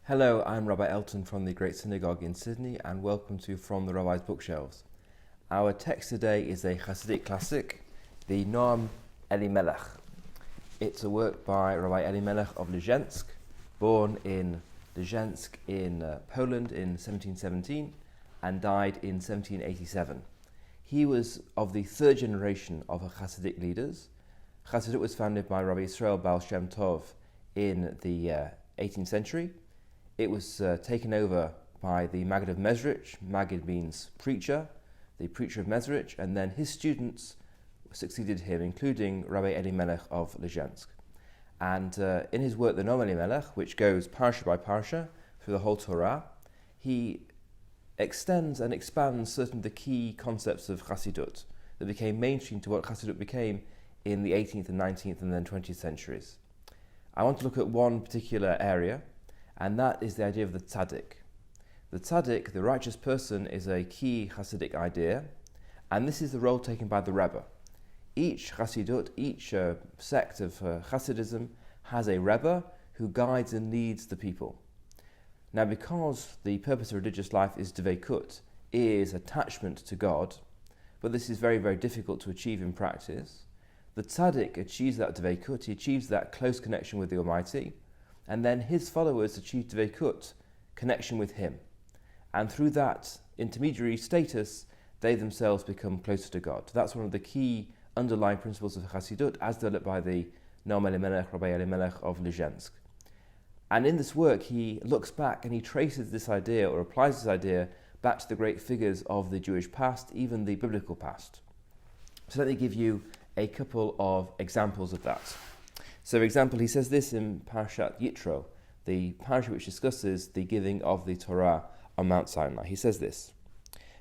Hello, I'm Rabbi Elton from the Great Synagogue in Sydney, and welcome to From the Rabbi's Bookshelves. Our text today is a Hassidic classic, the Noam Elimelech. It's a work by Rabbi Elimelech of Lizhensk, born in Lizhensk in Poland in 1717 and died in 1787. He was of the third generation of Hassidic leaders. Hasidut was founded by Rabbi Baal Shem in the 18th century. It was taken over by the Maggid of Mezeritch. Maggid means preacher, the preacher of Mezeritch, and then his students succeeded him, including Rabbi Elimelech of Lizhensk. And in his work, the Noam Elimelech, which goes parsha by parsha through the whole Torah, he extends and expands certain of the key concepts of Chassidut that became mainstream to what Chassidut became in the 18th and 19th and then 20th centuries. I want to look at one particular area, and that is the idea of the Tzaddik. The Tzaddik, the righteous person, is a key Hassidic idea, and this is the role taken by the rebbe. Each Chassidut, each sect of Hassidism has a rebbe who guides and leads the people. Now, because the purpose of religious life is dveikut, is attachment to God, but this is very, very difficult to achieve in practice, the Tzaddik achieves that dveikut, he achieves that close connection with the Almighty, and then his followers achieve dveikut, connection with him. And through that intermediary status, they themselves become closer to God. That's one of the key underlying principles of Chassidut, as developed by the Noam Elimelech, Rabbi Elimelech of Lizhensk. And in this work, he looks back and he traces this idea, or applies this idea, back to the great figures of the Jewish past, even the biblical past. So let me give you a couple of examples of that. So, for example, he says this in Parashat Yitro, the parasha which discusses the giving of the Torah on Mount Sinai. He says this: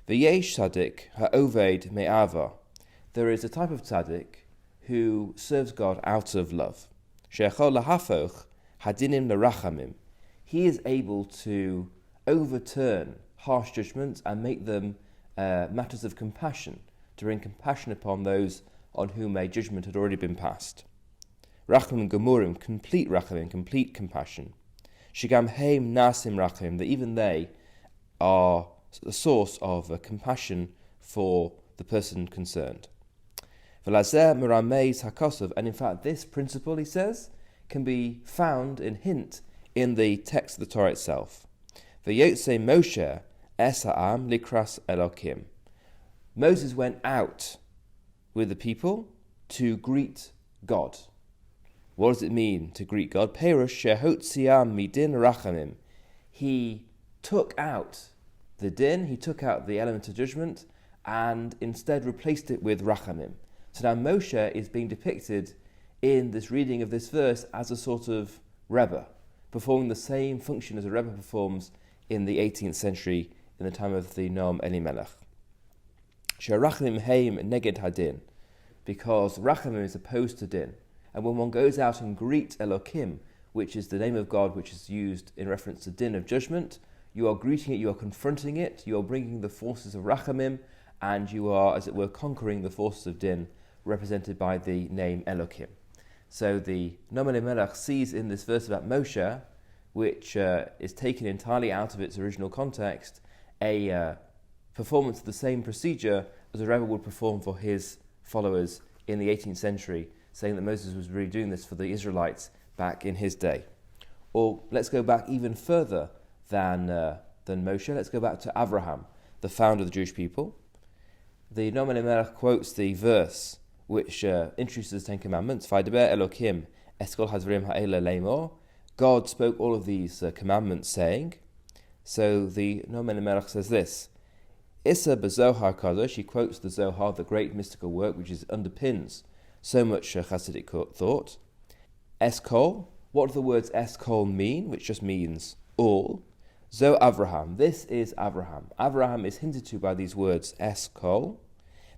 V'yesh tzaddik ha'oved me'ava. There is a type of tzaddik who serves God out of love. She'echol lahafoch hadinim l'rachamim. He is able to overturn harsh judgments and make them matters of compassion, to bring compassion upon those on whom a judgment had already been passed. Rachamim gemurim, complete rachamim, complete compassion. Shigam heim nasim rachamim, that even they are the source of compassion for the person concerned. V'lazeh merameis hakosov, and in fact this principle, he says, can be found in hint in the text of the Torah itself. V'yotze Moshe es ha'am likras Elokim. Moses went out with the people to greet God. What does it mean to greet God? Perush shehotziam midin rachamim. He took out the din, he took out the element of judgment, and instead replaced it with rachamim. So now Moshe is being depicted in this reading of this verse as a sort of rebbe, performing the same function as a rebbe performs in the 18th century in the time of the Noam Elimelech. She'rachamim heim neged hadin, because rachamim is opposed to din. And when one goes out and greets Elokim, which is the name of God which is used in reference to din of judgment, you are greeting it, you are confronting it, you are bringing the forces of Rachamim, and you are, as it were, conquering the forces of din, represented by the name Elokim. So the Noam Elimelech sees in this verse about Moshe, which is taken entirely out of its original context, a performance of the same procedure as a rebbe would perform for his followers in the 18th century, saying that Moses was really doing this for the Israelites back in his day. Or let's go back even further than Moshe. Let's go back to Avraham, the founder of the Jewish people. The Noam Elimelech quotes the verse which introduces the Ten Commandments. Vaydaber Elokim es kol hadvarim ha'ele leimor. God spoke all of these commandments, saying. So the Noam Elimelech says this: Issa b'Zohar Kadosh. He quotes the Zohar, the great mystical work which underpins so much Hasidic thought. Eskol, what do the words Eskol mean? Which just means all. Zo Avraham, this is Avraham. Avraham is hinted to by these words Eskol.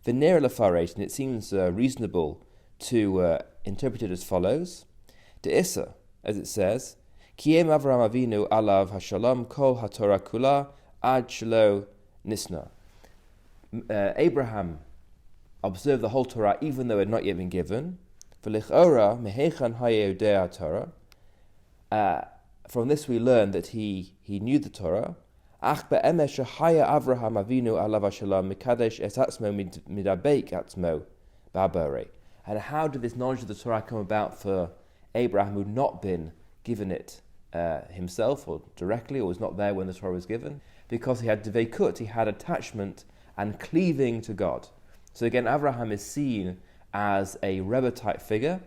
V'ner lefaret, and it seems reasonable to interpret it as follows. De'issa, as it says, Kiem Avraham Avinu alav hashalom kol haTorah kula ad shelo nisna. Abraham observe the whole Torah even though it had not yet been given. From this we learn that he knew the Torah. Ach be'emesh shehaya Avraham Avinu alav hashalom mikadesh es atzmo midabeik atzmo ba'borei. And how did this knowledge of the Torah come about for Abraham, who had not been given it himself or directly, or was not there when the Torah was given? Because he had dveikut, he had attachment and cleaving to God. So again, Avraham is seen as a rebbe type figure,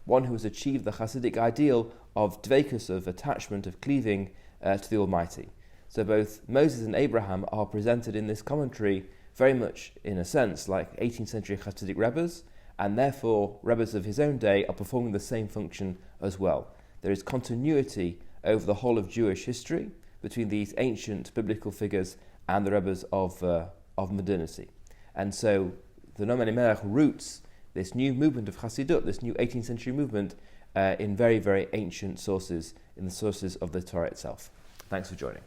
one who has achieved the Hassidic ideal of dveikus, of attachment, of cleaving to the Almighty. So both Moses and Abraham are presented in this commentary very much, in a sense, like 18th century Hasidic rebbes, and therefore rebbes of his own day are performing the same function as well. There is continuity over the whole of Jewish history between these ancient biblical figures and the rebbes of modernity. And so the Noam Elimelech roots this new movement of Chassidut, this new 18th century movement, in very, very ancient sources, in the sources of the Torah itself. Thanks for joining.